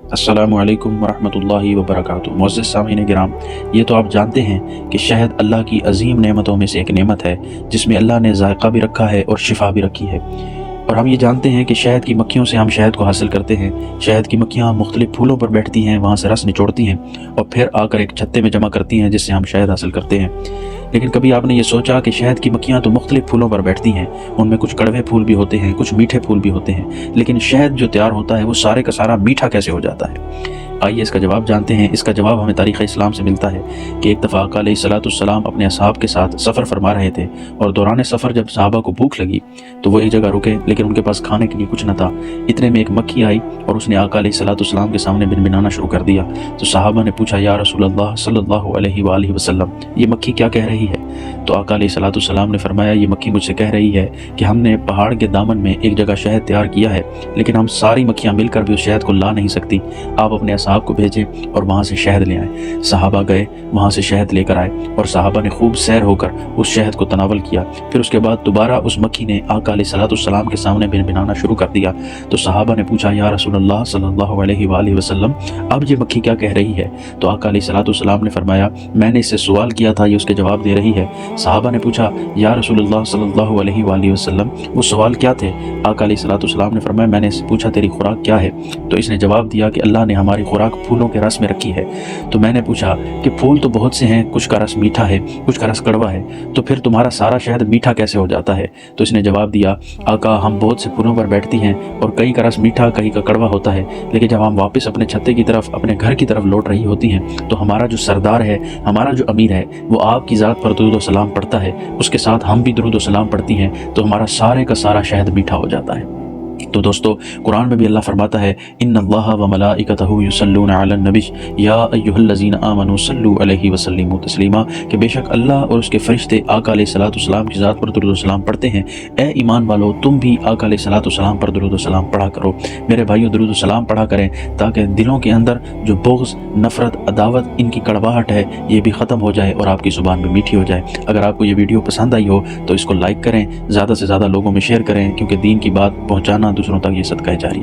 अस्सलामु अलैकुम वरहमतुल्लाहि वबरकातुह। मुअज़्ज़िज़ सामीन किराम, ये तो आप जानते हैं कि शहद अल्लाह की अजीम नेमतों में से एक नेमत है, जिसमें अल्लाह ने जायका भी रखा है और शिफा भी रखी है। और हम ये जानते हैं कि शहद की मक्खियों से हम शहद को हासिल करते हैं। शहद की मक्खियाँ मुख्तलिफ फूलों पर बैठती हैं, वहाँ से रस निचोड़ती हैं और फिर आकर एक छत्ते में जमा करती हैं, जिससे हम शहद हासिल करते हैं। लेकिन कभी आपने ये सोचा कि शहद की मक्खियाँ तो मुख्तलिफ फूलों पर बैठती हैं, उनमें कुछ कड़वे फूल भी होते हैं, कुछ मीठे फूल भी होते हैं, लेकिन शहद जो तैयार होता है वो सारे का सारा मीठा कैसे हो जाता है? आइए इसका जवाब जानते हैं। इसका जवाब हमें तारीख़ इस्लाम से मिलता है कि एक दफ़ा आका अलैहिस्सलाम अपने असहाब के साथ सफ़र फरमा रहे थे और दौरान सफ़र जब सहाबा को भूख लगी तो वो एक जगह रुके, लेकिन उनके पास खाने के लिए कुछ न था। इतने में एक मक्खी आई और उसने आका अलैहिस्सलाम के सामने भिनभिनाना शुरू कर दिया। तो सहाबा ने पूछा, या रसूलल्लाह सल्लल्लाहु अलैहि वसल्लम, ये मक्खी क्या कह रही है? तो आका अलैहिस्सलाम ने फरमाया, ये मक्खी मुझसे कह रही है कि हमने पहाड़ के दामन में एक जगह शहद तैयार किया है, लेकिन हम सारी मक्खियाँ मिलकर भी उस शहद को ला नहीं सकती। आप अपने असहाब को भेजें और वहाँ से शहद ले आए। सहाबा गए, वहाँ से शहद लेकर आए और सहाबा ने खूब सैर होकर उस शहद को तनावल किया। फिर उसके बाद दोबारा उस मक्खी ने आका अलैहिस्सलाम के सामने भिनभिनाना शुरू कर दिया। तो सहाबा ने पूछा, या रसूलल्लाह सल्लल्लाहु अलैहि वसल्लम, अब ये मक्खी क्या कह रही है? तो आका अलैहिस्सलाम ने फरमाया, मैंने इससे सवाल किया था, ये उसके जवाब दे रही है। सहाबा ने पूछा, या रसूलल्लाह सल्लल्लाहु अलैहि वसल्लम, वो सवाल क्या थे? आका अलैहिस्सलाम ने फरमाया, मैंने इससे पूछा तेरी खुराक क्या है? तो इसने जवाब दिया कि अल्लाह ने हमारी खुराक फूलों के रस में रखी है। तो मैंने पूछा कि फूल तो बहुत से हैं, कुछ का रस मीठा है, कुछ का रस कड़वा है, तो फिर तुम्हारा सारा शहद मीठा कैसे हो जाता है? तो इसने जवाब दिया, आका हम बहुत से फूलों पर बैठती हैं और कई का रस मीठा, कहीं का कड़वा होता है, लेकिन जब हम वापस अपने छत्ते की तरफ, अपने घर की तरफ लौट रही होती हैं तो हमारा जो सरदार है, हमारा जो अमीर है, वो आपकी ज़ात पर दुरूद व सलाम पढ़ता है, उसके साथ हम भी दुरूद व सलाम पढ़ती हैं, तो हमारा सारे का सारा शहद मीठा हो जाता है। तो दोस्तों, कुरान में भी अल्लाह फरमाता है, इन्नल्लाह व मलाइकतहु युसल्लूना अलन नबी या अय्युहल्लज़ीना आमनू सल्लु अलैहि वसल्लिमू तस्लीमा, कि बेशक अल्लाह और उसके फरिश्ते आका अलैहिस्सलाम की ज़ात पर दुरूद व सलाम पढ़ते हैं। ए ईमान वालो, तुम भी आका अलैहिस्सलाम पर दुरूद व सलाम पढ़ा करो। मेरे भाइयों, दुरूद व सलाम पढ़ा करें ताकि दिलों के अंदर जो बुग़्ज़, नफ़रत, अदावत, इनकी कड़वाहट है, ये भी ख़त्म हो जाए और आपकी ज़ुबान भी मीठी हो जाए। अगर आपको ये वीडियो पसंद आई हो तो इसको लाइक करें, ज़्यादा से ज़्यादा लोगों में शेयर करें, क्योंकि दीन की बात पहुँचाना दूसरों तक ये सदका जारिया।